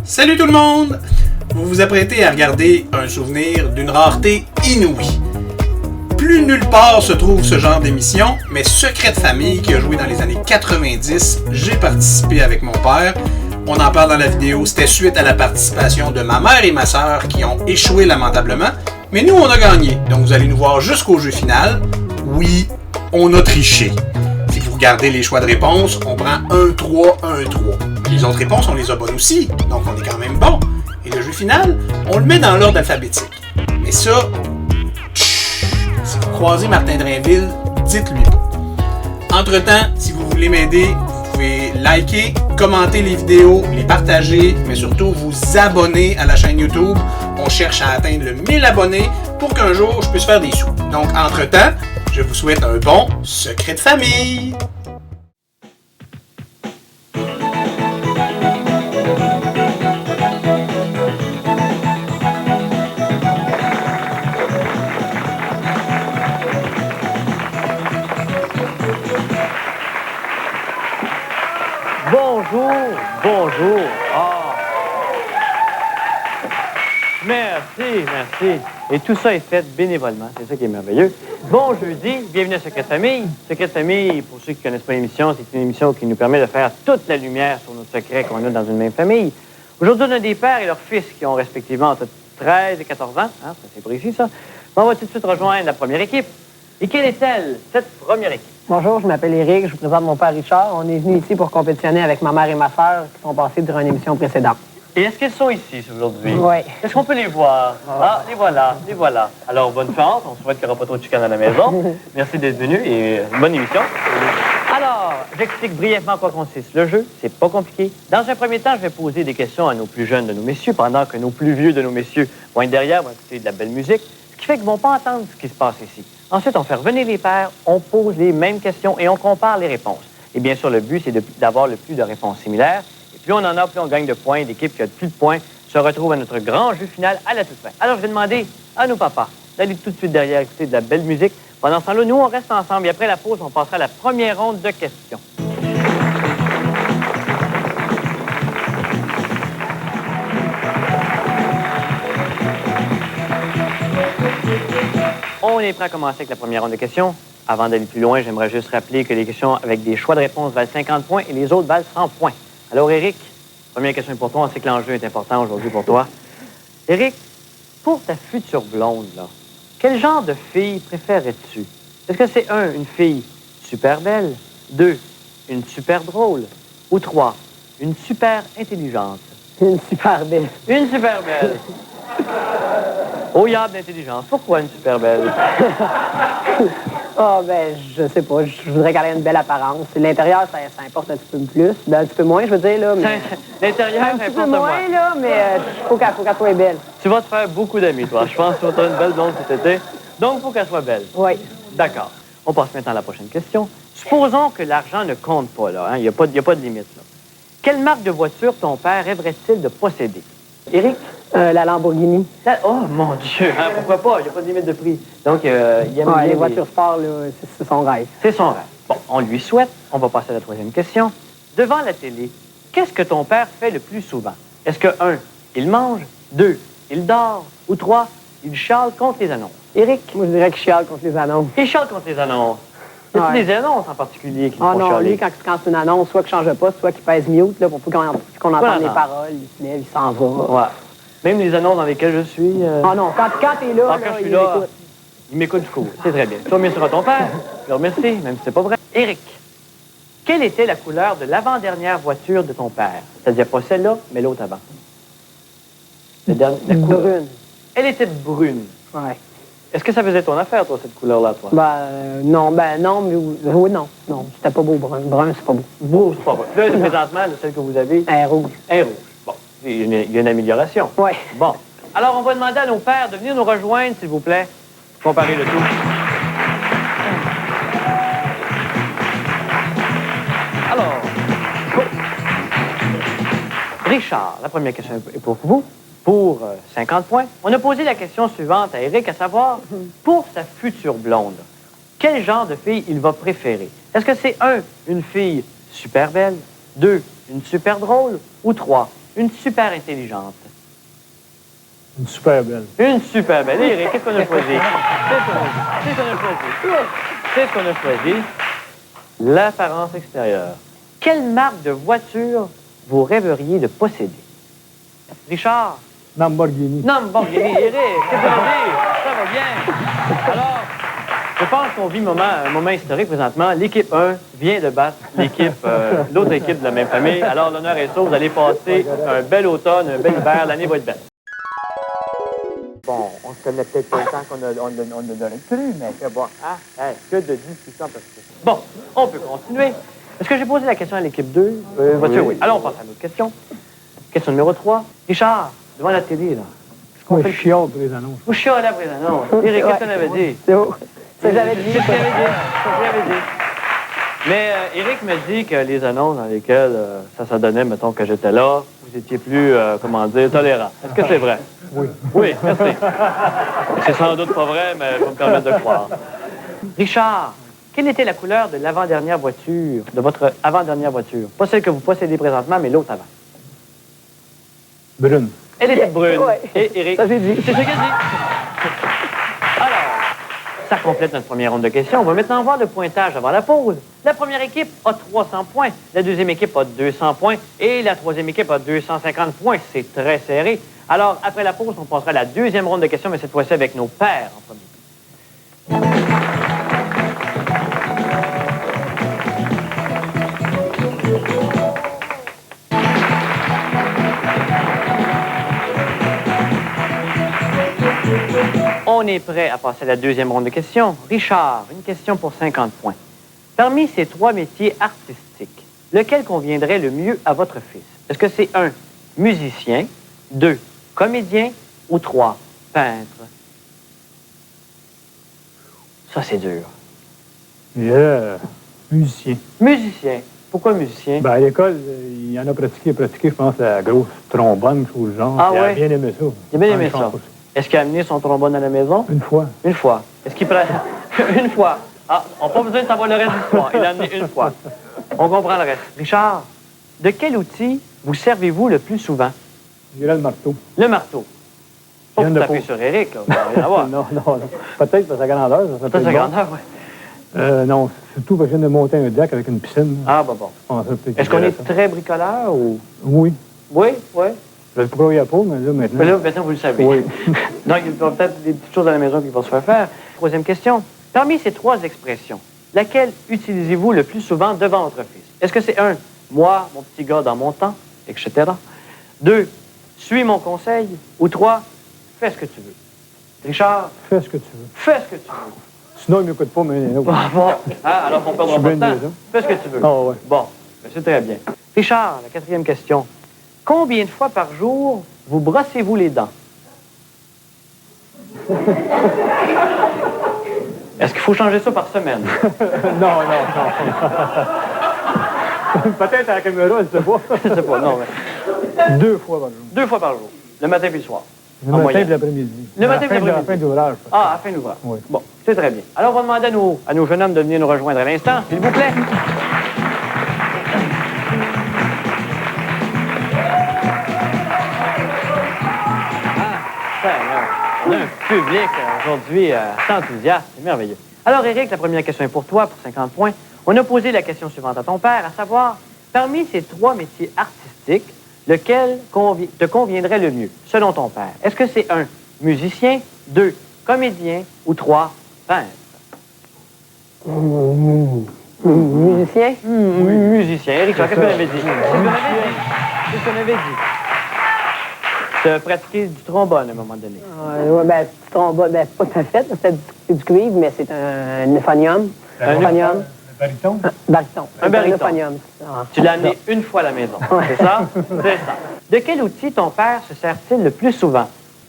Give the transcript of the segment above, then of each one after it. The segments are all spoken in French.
Salut tout le monde! Vous vous apprêtez à regarder un souvenir d'une rareté inouïe. Plus nulle part se trouve ce genre d'émission, mais Secret de famille qui a joué dans les années 90, j'ai participé avec mon père. On en parle dans la vidéo, c'était suite à la participation de ma mère et ma sœur qui ont échoué lamentablement, mais nous on a gagné, donc vous allez nous voir jusqu'au jeu final. Oui, on a triché. Si vous regardez les choix de réponse, on prend 1-3, 1-3. Les autres réponses, on les a bonnes aussi, donc on est quand même bon. Et le jeu final, on le met dans l'ordre alphabétique. Mais ça, si vous croisez Martin Drainville, dites-lui pas. Entre-temps, si vous voulez m'aider, vous pouvez liker, commenter les vidéos, les partager, mais surtout vous abonner à la chaîne YouTube. On cherche à atteindre le 1000 abonnés pour qu'un jour je puisse faire des sous. Donc, entre-temps, je vous souhaite un bon secret de famille! Bonjour. Ah. Merci. Et tout ça est fait bénévolement. C'est ça qui est merveilleux. Bon jeudi, bienvenue à Secret de famille. Secret de famille, pour ceux qui ne connaissent pas l'émission, c'est une émission qui nous permet de faire toute la lumière sur nos secrets qu'on a dans une même famille. Aujourd'hui, on a des pères et leurs fils qui ont respectivement entre 13 et 14 ans. Hein, ça, c'est précis, ça. On va tout de suite rejoindre la première équipe. Et quelle est-elle, cette première équipe? Bonjour, je m'appelle Éric, je vous présente mon père Richard. On est venus ici pour compétitionner avec ma mère et ma sœur qui sont passées durant une émission précédente. Et est-ce qu'elles sont ici aujourd'hui? Oui. Est-ce qu'on peut les voir? Ah, les voilà. Alors, bonne chance. On souhaite qu'il n'y aura pas trop de chicanes à la maison. Merci d'être venu et bonne émission. Alors, j'explique brièvement quoi consiste le jeu. C'est pas compliqué. Dans un premier temps, je vais poser des questions à nos plus jeunes de nos messieurs, pendant que nos plus vieux de nos messieurs vont être derrière, vont écouter de la belle musique, ce qui fait qu'ils ne vont pas entendre ce qui se passe ici. Ensuite, on fait revenir les pairs, on pose les mêmes questions et on compare les réponses. Et bien sûr, le but, c'est d'avoir le plus de réponses similaires. Et plus on en a, plus on gagne de points. L'équipe qui a le plus de points se retrouve à notre grand jeu final à la toute fin. Alors, je vais demander à nos papas d'aller tout de suite derrière écouter de la belle musique. Pendant ce temps-là, nous, on reste ensemble. Et après la pause, on passera à la première ronde de questions. On est prêt à commencer avec la première ronde de questions. Avant d'aller plus loin, j'aimerais juste rappeler que les questions avec des choix de réponse valent 50 points et les autres valent 100 points. Alors, Éric, première question est pour toi. On sait que l'enjeu est important aujourd'hui pour toi. Éric, pour ta future blonde, là, quel genre de fille préférerais-tu? Est-ce que c'est 1, une fille super belle, 2, une super drôle, ou 3, une super intelligente? Une super belle. Une super belle. Au diable d'intelligence. Pourquoi une super belle? Je sais pas. Je voudrais qu'elle ait une belle apparence. L'intérieur, ça importe un petit peu plus. Ben, un petit peu moins, je veux dire, là. Mais... L'intérieur, un petit peu moins, là, mais faut qu'elle soit belle. Tu vas te faire beaucoup d'amis, toi. Je pense que tu vas avoir une belle blonde cet été. Donc, il faut qu'elle soit belle. Oui. D'accord. On passe maintenant à la prochaine question. Supposons que l'argent ne compte pas, là. Hein? Il n'y a pas de limite, là. Quelle marque de voiture ton père rêverait-il de posséder? Éric? La Lamborghini. Oh, mon Dieu! Hein, pourquoi pas? Il n'y a pas de limite de prix. Donc, il aime bien les voitures sport, là, c'est son rêve. C'est son rêve. Bon, on lui souhaite. On va passer à la troisième question. Devant la télé, qu'est-ce que ton père fait le plus souvent? Est-ce que 1, il mange, 2, il dort, ou 3, il chiale contre les annonces? Éric? Moi, je dirais qu'il chiale contre les annonces. Il chiale contre les annonces. Y a-t-il des annonces en particulier qui font non, chialer? lui, quand c'est une annonce, soit qu'il change de poste, soit qu'il pèse mute, là, pour qu'on entende les paroles, il se lève, il s'en va. Ouais. Même les annonces dans lesquelles je suis... Ah non, quand t'es là, quand je suis là, il m'écoute du coup. C'est très bien. Tu vas bien sûr à ton père. Je le remercie, même si c'est pas vrai. Éric, quelle était la couleur de l'avant-dernière voiture de ton père? C'est-à-dire pas celle-là, mais l'autre avant. La brune. Elle était brune. Ouais. Est-ce que ça faisait ton affaire, toi, cette couleur-là, toi? Non, mais oui, non. Non, c'était pas beau, brun. Brun, c'est pas beau. Beau, c'est pas beau. Là, présentement, celle que vous avez... Elle est rouge. Elle est rouge. Bon, il y a une amélioration. Oui. Bon. Alors, on va demander à nos pères de venir nous rejoindre, s'il vous plaît. Comparer le tout. Alors, Richard, la première question est pour vous. Pour 50 points, on a posé la question suivante à Éric, à savoir, pour sa future blonde, quel genre de fille il va préférer? Est-ce que c'est 1, une fille super belle, 2, une super drôle, ou 3, une super intelligente? Une super belle. Une super belle. Éric, qu'est-ce qu'on a choisi? Qu'est-ce qu'on a choisi? Qu'est-ce qu'on a choisi? L'apparence extérieure. Quelle marque de voiture vous rêveriez de posséder? Richard? Lamborghini. Lamborghini. Éric, qu'est-ce qu'on a dit? Ça va bien. Alors, je pense qu'on vit un moment historique présentement. L'équipe 1 vient de battre l'autre équipe de la même famille. Alors, l'honneur est sauf. Vous allez passer un bel automne, un bel hiver. L'année va être belle. Bon, on se connaît peut-être pas le temps qu'on a donné cru, mais que bon, que de discussion parce que... Bon, on peut continuer. Est-ce que j'ai posé la question à l'équipe 2? Voiture, oui. Alors, on passe à l'autre question. Question numéro 3. Richard, devant la télé, là. Moi, je chiale pour les annonces. Vous chialez après les annonces. Éric, qu'est-ce qu'on avait dit? C'est beau. Ça, j'avais dit. C'est ce que j'avais dit. Mais Éric me dit que les annonces dans lesquelles ça donnait, mettons, que j'étais là, vous étiez plus, tolérant. Est-ce que c'est vrai? Oui. Oui, merci. C'est sans doute pas vrai, mais je vais me permettre de croire. Richard, quelle était la couleur de l'avant-dernière voiture, de votre avant-dernière voiture? Pas celle que vous possédez présentement, mais l'autre avant. Brune. Elle était brune. Ouais. Et Éric? Ça, j'ai dit. C'est ce qu'elle dit. Alors, ça complète notre première ronde de questions. On va maintenant voir le pointage avant la pause. La première équipe a 300 points, la deuxième équipe a 200 points et la troisième équipe a 250 points. C'est très serré. Alors, après la pause, on passera à la deuxième ronde de questions, mais cette fois-ci avec nos pères en premier. On est prêt à passer à la deuxième ronde de questions. Richard, une question pour 50 points. Parmi ces 3 métiers artistiques, lequel conviendrait le mieux à votre fils? Est-ce que c'est 1, musicien, 2, comédien ou 3, peintre? Ça, c'est dur. Musicien. Musicien. Pourquoi musicien? Ben, à l'école, il y en a pratiqué, je pense, à la grosse trombone, chose du genre. Ah Il a ouais? bien aimé ça. Il a bien aimé Il ça. chante aussi. Est-ce qu'il a amené son trombone à la maison? Une fois. Une fois. Est-ce qu'il prend... Une fois. Ah, on n'a pas besoin de savoir le reste de l'histoire. Il l'a amené une fois. On comprend le reste. Richard, de quel outil vous servez-vous le plus souvent? Je dirais le marteau. Le marteau. Pas Viens pour de taper peau. sur Éric, là. Ça n'a rien à voir. non. Peut-être pour sa grandeur. Ça Peut-être sa bon. grandeur, oui. Non, surtout parce que je viens de monter un deck avec une piscine. Ah, bon. Je pensais peut-être Est-ce qu'on qu'il est y avait ça. très bricoleur ou... Oui. Oui, oui. Je le croyais pas, mais là, maintenant... Mais là, maintenant, vous le savez. Oui. Donc, il y a peut-être des petites choses à la maison qui vont se faire. Troisième question. Parmi ces 3 expressions, laquelle utilisez-vous le plus souvent devant votre fils? Est-ce que c'est 1, moi, mon petit gars dans mon temps, etc. 2, suis mon conseil. Ou 3, fais ce que tu veux. Richard, Fais ce que tu veux. fais ce que tu veux. Sinon, il ne m'écoute pas, mais... Ah, bon. Alors, on ne perdra Je pas suis de temps. bien deux, Fais ce que tu veux. Ah, ouais. Bon, ben, c'est très bien. Richard, la 4e question. Combien de fois par jour vous brossez-vous les dents? Est-ce qu'il faut changer ça par semaine? non. Peut-être à la caméra, je ne sais pas. Je sais pas, non, mais 2 fois par jour. 2 fois par jour. Le matin puis le soir. Le En matin moyenne. et l'après-midi. Le matin et À la l'après-midi. fin de l'ouvrage. Ah, à la fin de l'ouvrage. Oui. Bon, c'est très bien. Alors, on va demander à nos jeunes hommes de venir nous rejoindre à l'instant, s'il vous plaît. On a un public aujourd'hui assez enthousiaste. C'est merveilleux. Alors, Éric, la première question est pour toi, pour 50 points. On a posé la question suivante à ton père, à savoir, parmi ces 3 métiers artistiques, lequel te conviendrait le mieux, selon ton père? Est-ce que c'est 1, musicien, 2, comédien ou 3, peintre? Musicien? Musicien. Éric, qu'est-ce qu'on avait dit? C'est ce qu'on avait dit. Tu as pratiqué du trombone à un moment donné. Ouais, ben, trombone, ben, pas tout à fait. C'est du cuivre, mais c'est un euphonium. Un euphonium. Le baryton? Baryton. Un baryton. euphonium. Tu l'as amené une fois à la maison. C'est ça? C'est ça. De quel outil ton père se sert-il le plus souvent?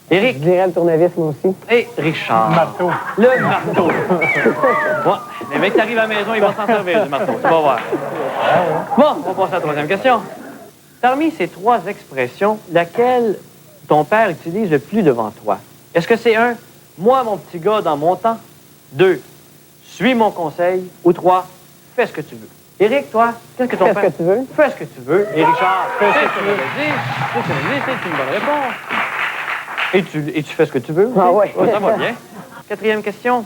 Je Éric dirais le tournevis, moi aussi. et Richard. Marteau. Le marteau. Bon, les mecs qui arrivent à la maison, ils vont s'en servir du marteau. Tu vas voir. Bon, on passe à la troisième question. Parmi ces 3 expressions, laquelle ton père utilise le plus devant toi? Est-ce que c'est 1, moi, mon petit gars, dans mon temps? 2, suis mon conseil? Ou 3, fais ce que tu veux? Éric, toi, qu'est-ce que ton Fais père... ce que tu veux. Fais ce que tu veux. Et Richard, fais ce que tu veux. C'est ce que tu veux. C'est une bonne réponse. Et tu fais ce que tu veux? Ah ouais. Ça va bien. Quatrième question.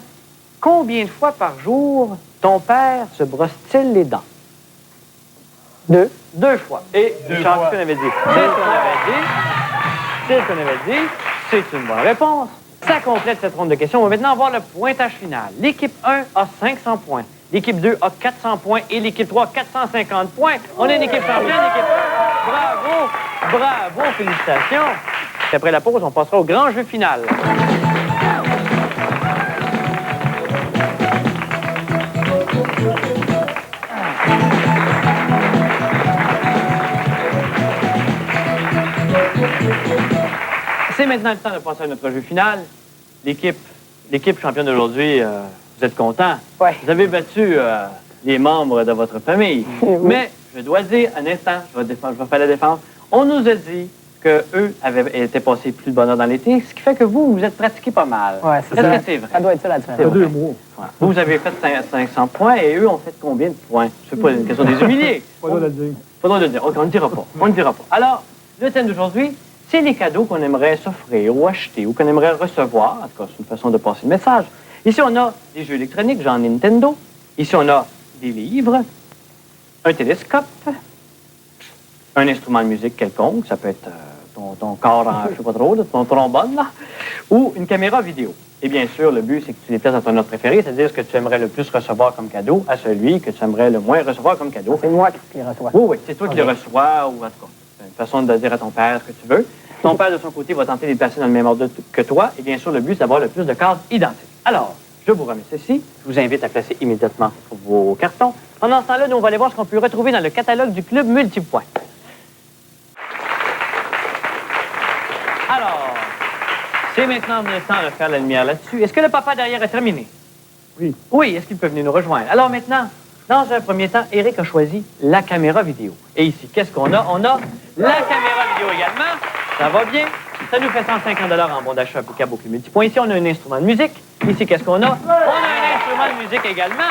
Combien de fois par jour ton père se brosse-t-il les dents? 2. 2 fois. Et Richard, ce qu'on avait dit. C'est ce qu'on avait dit. C'est ce qu'on avait dit. C'est une bonne réponse. Ça complète cette ronde de questions. On va maintenant voir le pointage final. L'équipe 1 a 500 points. L'équipe 2 a 400 points et l'équipe 3 450 points. On a une équipe championne, l'équipe 1. Bravo! Bravo! Félicitations! Et après la pause, on passera au grand jeu final. C'est maintenant le temps de passer à notre jeu final. L'équipe championne d'aujourd'hui, vous êtes contents? Ouais. Vous avez battu les membres de votre famille. Oui. Mais je dois dire, un instant, je vais faire la défense. On nous a dit qu'eux étaient passés plus de bonheur dans l'été, ce qui fait que vous êtes pratiqués pas mal. Ouais, c'est Est-ce ça. que c'est vrai? Ça doit être ça la C'est différence. vrai. 2 mois. Ouais. Vous avez fait 500 points et eux ont fait combien de points? C'est pas une question des humiliés. Pas le droit de le dire. Pas le droit de le dire. OK, on ne dira pas. On ne dira pas. Alors, le thème d'aujourd'hui, c'est les cadeaux qu'on aimerait s'offrir ou acheter ou qu'on aimerait recevoir. En tout cas, c'est une façon de passer le message. Ici, on a des jeux électroniques, genre Nintendo. Ici, on a des livres, un télescope, un instrument de musique quelconque. Ça peut être ton corps en, je sais pas trop, ton trombone, là, ou une caméra vidéo. Et bien sûr, le but, c'est que tu les places dans ton ordre préféré, c'est-à-dire ce que tu aimerais le plus recevoir comme cadeau à celui que tu aimerais le moins recevoir comme cadeau. C'est moi qui les reçois. Oui, oui, c'est toi qui le reçois, ou en tout cas, c'est une façon de dire à ton père ce que tu veux. Ton père, de son côté, va tenter de les placer dans le même ordre que toi, et bien sûr, le but, c'est d'avoir le plus de cases identiques. Alors, je vous remets ceci. Je vous invite à placer immédiatement vos cartons. Pendant ce temps-là, nous, on va aller voir ce qu'on peut retrouver dans le catalogue du Club Multipoint. Alors, c'est maintenant le temps de faire la lumière là-dessus. Est-ce que le papa derrière est terminé? Oui. Oui, est-ce qu'il peut venir nous rejoindre? Alors maintenant, dans un premier temps, Éric a choisi la caméra vidéo. Et ici, qu'est-ce qu'on a? On a la caméra vidéo également. Ça va bien. Ça nous fait 150 $ en bon d'achat applicable au Club Multipoint. Ici, on a un instrument de musique. Ici, qu'est-ce qu'on a? On a un instrument de musique également.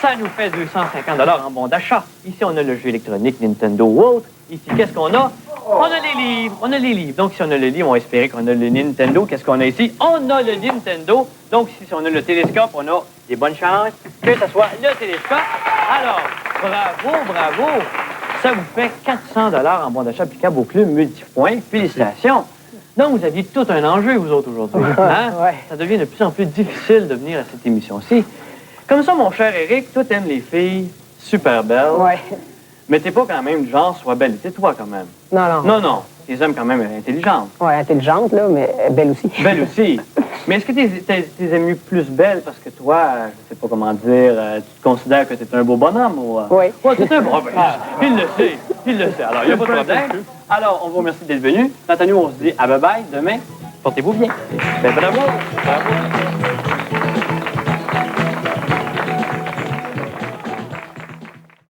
Ça nous fait 250 $ en bon d'achat. Ici, on a le jeu électronique Nintendo ou autre. Ici, qu'est-ce qu'on a? On a les livres. On a les livres. Donc, si on a le livre, on va espérer qu'on a le Nintendo. Qu'est-ce qu'on a ici? On a le Nintendo. Donc, si on a le télescope, on a des bonnes chances que ce soit le télescope. Alors, bravo, bravo. Ça vous fait 400 $ en bon d'achat applicable au Club Multipoint. Félicitations. Donc, vous aviez tout un enjeu, vous autres, aujourd'hui. Hein? Ouais. Ça devient de plus en plus difficile de venir à cette émission-ci. Comme ça, mon cher Éric, toi, t'aimes les filles super belles. Ouais. Mais t'es pas quand même du genre, sois belle. T'es toi, quand même. Non, non. Non, non. T'es aimes quand même intelligentes. Ouais, intelligente, là, mais belle aussi. Belle aussi. Mais est-ce que t'es aimes mieux plus belle parce que toi, je sais pas comment dire, tu te considères que t'es un beau bonhomme ou... Oui. Ouais, t'es un bon... Il le sait. Il le sait. Alors, il n'y a pas de problème. Alors, on vous remercie d'être venu. Quant à nous, on se dit à bye-bye demain. Portez-vous bien. Ben, bravo. Bravo.